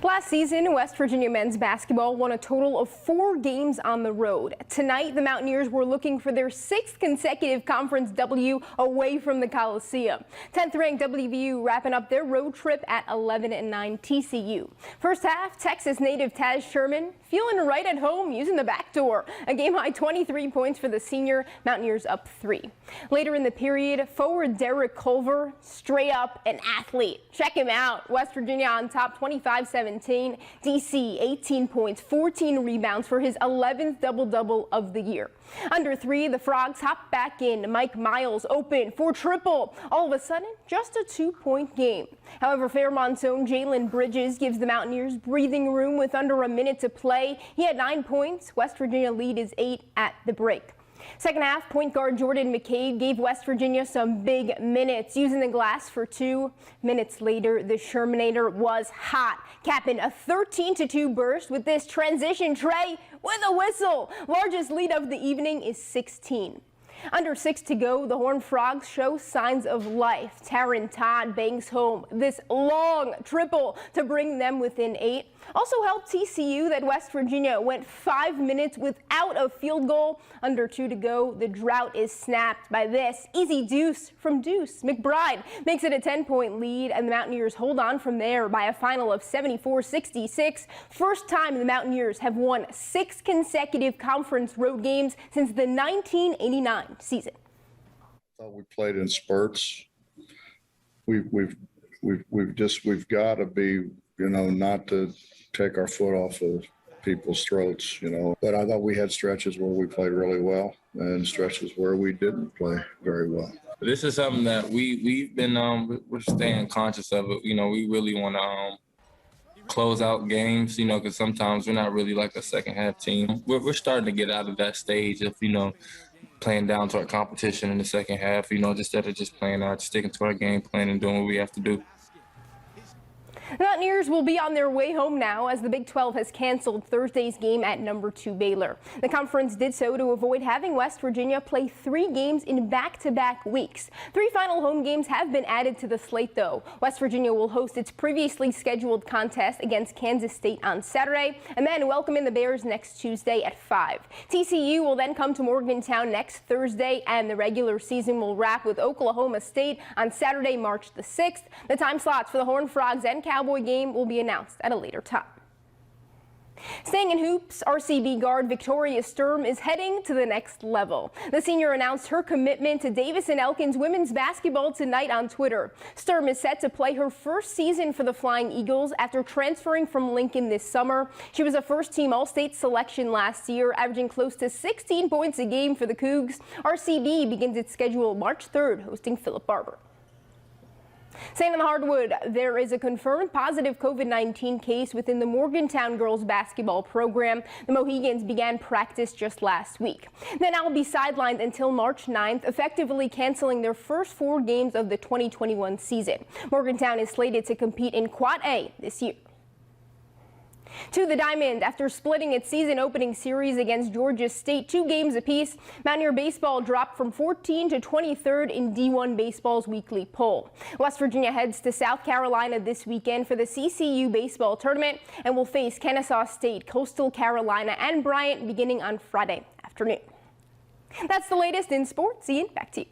Last season, West Virginia men's basketball won a total of 4 games on the road. Tonight, the Mountaineers were looking for their 6th consecutive conference W away from the Coliseum. 10th-ranked WVU wrapping up their road trip at 11-9 TCU. First half, Texas native Taz Sherman feeling right at home using the back door. A game-high 23 points for the senior. Mountaineers up 3. Later in the period, forward Derek Culver, straight up an athlete. Check him out. West Virginia on top 25-17. DC 18 points, 14 rebounds for his 11th double-double of the year. Under 3, the Frogs hop back in. Mike Miles open for triple. All of a sudden, just a 2-point game. However, Fairmont's own Jalen Bridges gives the Mountaineers breathing room with under a minute to play. He had 9 points. West Virginia lead is 8 at the break. Second half, point guard Jordan McCabe gave West Virginia some big minutes, using the glass for 2 minutes later. The Shermanator was hot, capping a 13-2 burst with this transition tray with a whistle. Largest lead of the evening is 16. Under 6 to go, the Horned Frogs show signs of life. Taryn Todd bangs home this long triple to bring them within 8. Also helped TCU that West Virginia went 5 minutes without a field goal. Under 2 to go, the drought is snapped by this easy deuce from Deuce. McBride makes it a 10-point lead, and the Mountaineers hold on from there by a final of 74-66. First time the Mountaineers have won 6 consecutive conference road games since the 1989 season. I thought we played in spurts. We've got to be, not to take our foot off of people's throats, But I thought we had stretches where we played really well and stretches where we didn't play very well. This is something that we've been we're staying conscious of it. We really want to close out games, because sometimes we're not really like a second half team. We're starting to get out of that stage of playing down to our competition in the second half. Instead of just playing out, sticking to our game plan and doing what we have to do. The Mountaineers will be on their way home now as the Big 12 has canceled Thursday's game at number 2 Baylor. The conference did so to avoid having West Virginia play 3 games in back-to-back weeks. 3 final home games have been added to the slate, though. West Virginia will host its previously scheduled contest against Kansas State on Saturday and then welcome in the Bears next Tuesday at 5. TCU will then come to Morgantown next Thursday, and the regular season will wrap with Oklahoma State on Saturday, March the 6th. The time slots for the Horned Frogs and Cowboy game will be announced at a later time. Staying in hoops, RCB guard Victoria Sturm is heading to the next level. The senior announced her commitment to Davis & Elkins women's basketball tonight on Twitter. Sturm is set to play her first season for the Flying Eagles after transferring from Lincoln this summer. She was a first-team All-State selection last year, averaging close to 16 points a game for the Cougs. RCB begins its schedule March 3rd, hosting Philip Barber. Staying on the hardwood, there is a confirmed positive COVID-19 case within the Morgantown girls basketball program. The Mohegans began practice just last week. Then I'll be sidelined until March 9th, effectively canceling their first 4 games of the 2021 season. Morgantown is slated to compete in Quad A this year. To the Diamond, after splitting its season opening series against Georgia State 2 games apiece, Mountaineer baseball dropped from 14th to 23rd in D1 baseball's weekly poll. West Virginia heads to South Carolina this weekend for the CCU baseball tournament and will face Kennesaw State, Coastal Carolina, and Bryant beginning on Friday afternoon. That's the latest in sports. Ian, back to you.